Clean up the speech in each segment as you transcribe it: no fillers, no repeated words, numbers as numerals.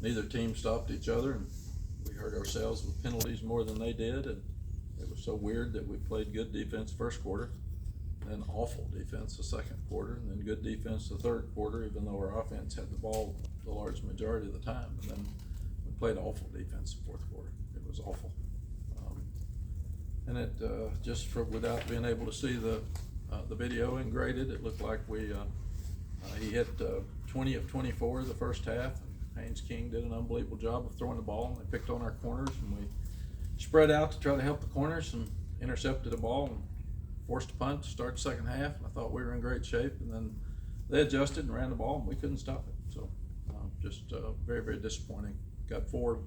neither team stopped each other, and we hurt ourselves with penalties more than they did, and it was so weird that we played good defense first quarter, then awful defense the second quarter, and then good defense the third quarter, even though our offense had the ball the large majority of the time. And then we played awful defense the fourth quarter. It was awful. And it just without being able to see the video and grade it looked like he hit 20 of 24 the first half. Haynes King did an unbelievable job of throwing the ball, and they picked on our corners, and we spread out to try to help the corners and intercepted the ball and forced a punt to start the second half. And I thought we were in great shape, and then they adjusted and ran the ball, and we couldn't stop it. So just very, very disappointing. Got 4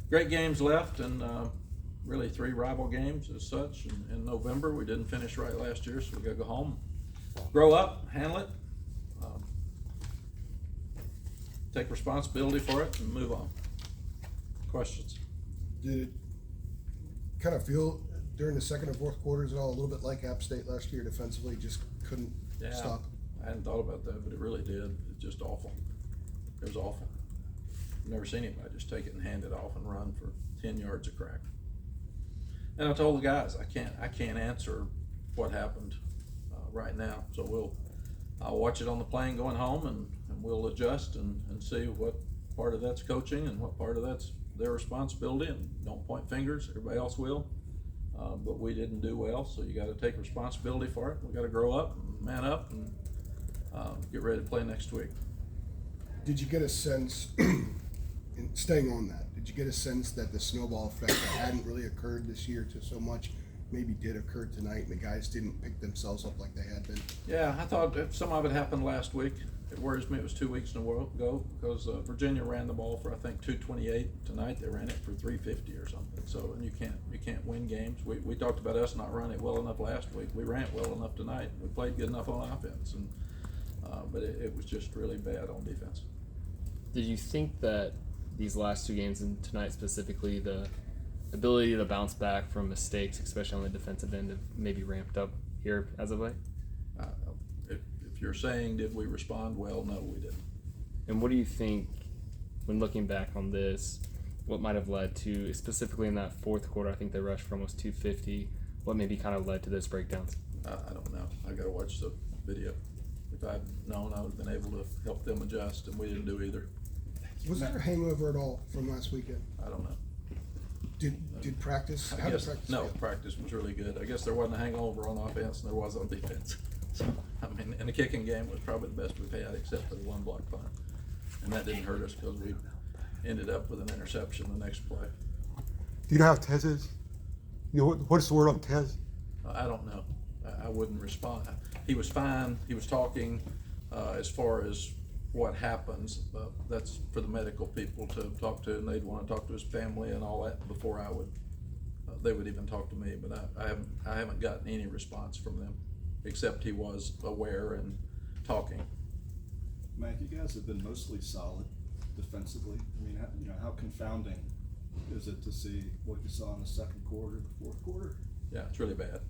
great games left, and really 3 rival games as such. In November, we didn't finish right last year, so we got to go home, grow up, handle it, take responsibility for it, and move on. Questions? Did it kind of feel during the second and fourth quarters at all a little bit like App State last year defensively? Just couldn't stop? I hadn't thought about that, but it really did. It's just awful. It was awful. I've never seen anybody just take it and hand it off and run for 10 yards of crack. And I told the guys, I can't answer what happened right now. So I'll watch it on the plane going home, and we'll adjust and see what part of that's coaching and what part of that's their responsibility. And don't point fingers, everybody else will. But we didn't do well, so you got to take responsibility for it. We got to grow up, and man up, and get ready to play next week. Did you get a sense, in staying on that, did you get a sense that the snowball effect that hadn't really occurred this year to so much maybe did occur tonight, and the guys didn't pick themselves up like they had been? Yeah, I thought if some of it happened last week. It worries me it was 2 weeks in a row ago, because Virginia ran the ball for I think 228. Tonight they ran it for 350 or something. So, and you can't win games. We talked about us not running it well enough last week. We ran it well enough tonight. We played good enough on offense, and but it was just really bad on defense. Did you think that these last 2 games, and tonight specifically, the ability to bounce back from mistakes, especially on the defensive end, have maybe ramped up here as of late? If you're saying did we respond well, no, we didn't. And what do you think, when looking back on this, what might have led to, specifically in that fourth quarter, I think they rushed for almost 250, what maybe kind of led to those breakdowns? I don't know. I got to watch the video. If I'd known, I would have been able to help them adjust, and we didn't do either. Was there a hangover at all from last weekend? I don't know. Did practice? I How guess, did practice no, go? practice was really good. I guess there wasn't a hangover on offense, and there was on defense. So, I mean, and the kicking game was probably the best we've had, except for the 1 block punt. And that didn't hurt us because we ended up with an interception the next play. Do you know how Tez is? You know, what's the word on Tez? I don't know. I wouldn't respond. He was fine. He was talking as far as what happens. That's for the medical people to talk to, and they'd want to talk to his family and all that before I would. They would even talk to me, but I haven't gotten any response from them, except he was aware and talking. Mack, you guys have been mostly solid defensively. I mean, how confounding is it to see what you saw in the second quarter, the fourth quarter? Yeah, it's really bad.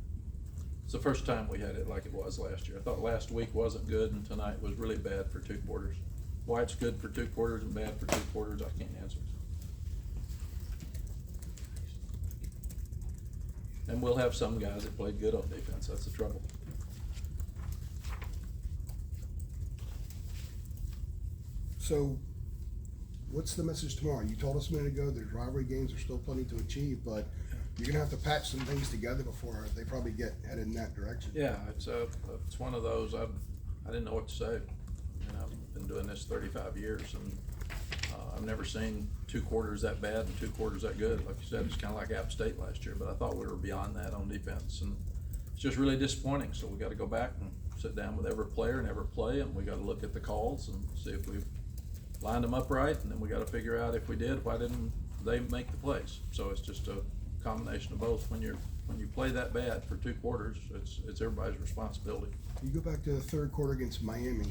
It's the first time we had it like it was last year. I thought last week wasn't good, and tonight was really bad for 2 quarters. Why it's good for 2 quarters and bad for 2 quarters, I can't answer. And we'll have some guys that played good on defense. That's the trouble. So, what's the message tomorrow? You told us a minute ago there's rivalry games, there's still plenty to achieve, but you're gonna have to patch some things together before they probably get headed in that direction. Yeah, it's one of those. I didn't know what to say. I've been doing this 35 years, and I've never seen 2 quarters that bad and 2 quarters that good. Like you said, it's kind of like App State last year, but I thought we were beyond that on defense, and it's just really disappointing. So we got to go back and sit down with every player and every play, and we got to look at the calls and see if we've lined them up right, and then we got to figure out if we did, why didn't they make the plays? So it's just a combination of both. When you play that bad for 2 quarters, it's everybody's responsibility. You go back to the third quarter against Miami,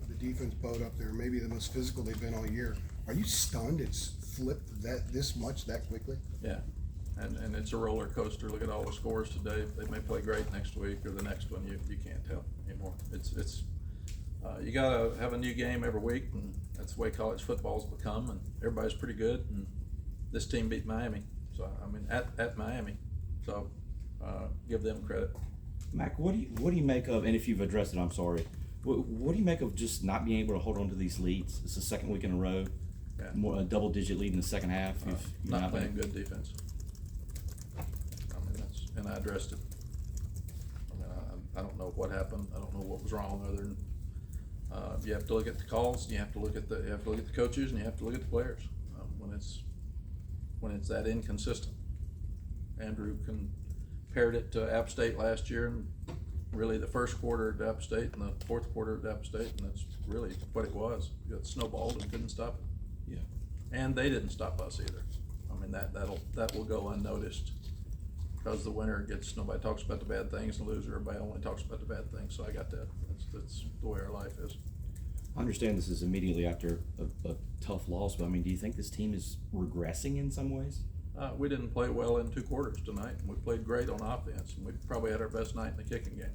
the defense bowed up there, maybe the most physical they've been all year. Are you stunned it's flipped this much that quickly? Yeah, and it's a roller coaster. Look at all the scores today. They may play great next week or the next one. You can't tell anymore. It's You gotta have a new game every week, and that's the way college football's become, and everybody's pretty good, and this team beat Miami, so, I mean, at Miami, so, give them credit. Mac, what do you make of, and if you've addressed it, I'm sorry, what do you make of just not being able to hold on to these leads? It's the second week in a row, Yeah. more a double-digit lead in the second half. Not playing good defense. I mean, and I addressed it. I mean, I don't know what happened, I don't know what was wrong, other than, you have to look at the calls, and you have to look at the coaches, and you have to look at the players, when it's that inconsistent. Andrew compared it to App State last year, and really the first quarter at App State and the fourth quarter at App State, and that's really what it was. You got snowballed and couldn't stop it. Yeah. And they didn't stop us either. I mean, that will go unnoticed, because the winner nobody talks about the bad things, and the loser, everybody only talks about the bad things, so I got that. That's the way our life is. I understand this is immediately after a tough loss, but I mean, do you think this team is regressing in some ways? We didn't play well in 2 quarters tonight, and we played great on offense, and we probably had our best night in the kicking game.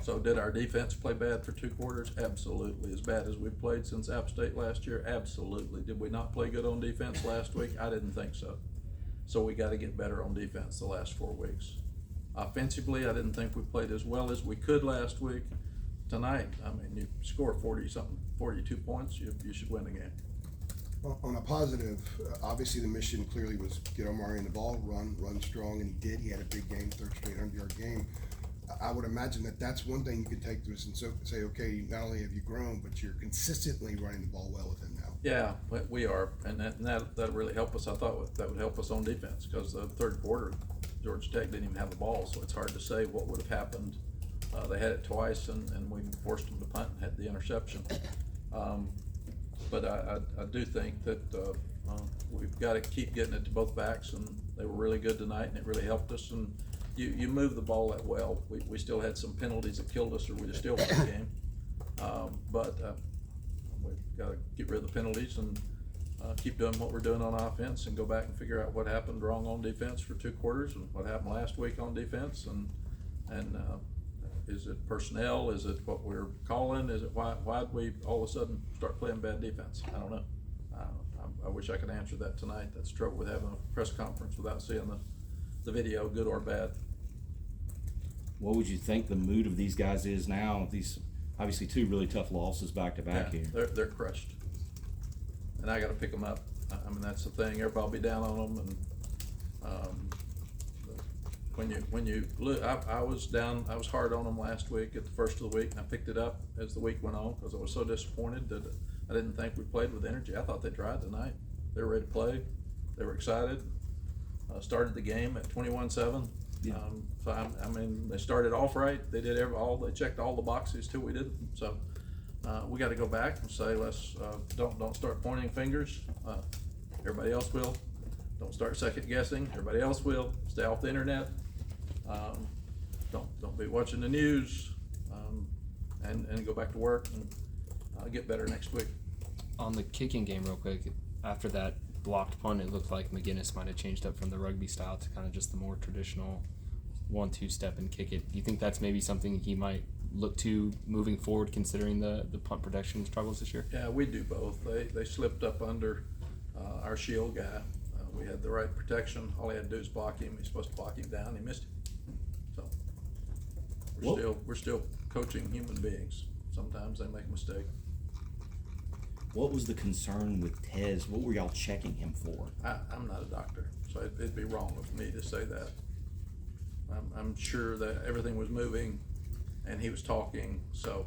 So did our defense play bad for 2 quarters? Absolutely. As bad as we've played since App State last year? Absolutely. Did we not play good on defense last week? I didn't think so. So we gotta get better on defense the last 4 weeks. Offensively, I didn't think we played as well as we could last week. Tonight, I mean, you score 42 points, you should win the game. On a positive, obviously the mission clearly was get Omarion the ball, run strong, and he did. He had a big game, third straight 100-yard game. I would imagine that's one thing you could take to us and say, okay, not only have you grown, but you're consistently running the ball well with him now. Yeah, but we are, and that'll really help us. I thought that would help us on defense, because the third quarter, Georgia Tech didn't even have the ball, so it's hard to say what would have happened. They had it twice, and we forced them to punt and had the interception. But I do think that we've got to keep getting it to both backs, and they were really good tonight, and it really helped us. And you move the ball that well. We still had some penalties that killed us, or we'd have still won the game. But we've got to get rid of the penalties and keep doing what we're doing on offense, and go back and figure out what happened wrong on defense for 2 quarters, and what happened last week on defense, and is it personnel? Is it what we're calling? Is it why'd we all of a sudden start playing bad defense? I don't know. I wish I could answer that tonight. That's the trouble with having a press conference without seeing the video, good or bad. What would you think the mood of these guys is now? These obviously 2 really tough losses back to back here. They're crushed, and I got to pick them up. I mean, that's the thing. Everybody will be down on them, and when you look, I was hard on them last week at the first of the week, and I picked it up as the week went on, because I was so disappointed that I didn't think we played with energy. I thought they tried tonight. They were ready to play. They were excited. Started the game at 21-7. Yeah. So I mean, they started off right. They did they checked all the boxes till we did. So we got to go back and say, let's don't start pointing fingers. Everybody else will. Don't start second guessing. Everybody else will. Stay off the internet. Don't be watching the news, and go back to work and get better next week. On the kicking game, real quick, after that blocked punt, it looked like McGinnis might have changed up from the rugby style to kind of just the more traditional 1-2 step and kick it. Do you think that's maybe something he might look to moving forward, considering the punt protection struggles this year? Yeah, we do both. They slipped up under our shield guy. We had the right protection. All he had to do is block him. He's supposed to block him down. He missed him. So we're still coaching human beings. Sometimes they make a mistake. What was the concern with Tez? What were y'all checking him for? I'm not a doctor, so it'd be wrong of me to say that. I'm sure that everything was moving and he was talking, so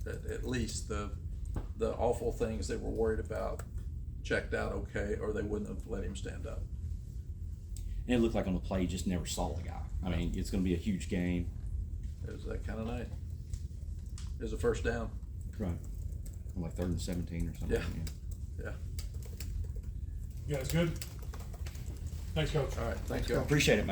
that at least the awful things they were worried about checked out okay, or they wouldn't have let him stand up. And it looked like on the play, you just never saw the guy. I mean, it's going to be a huge game. It was that kind of night. It was a first down. Right. Like 3rd and 17 or something. Yeah. You guys good? Thanks, Coach. All right, thank you. Appreciate it, man.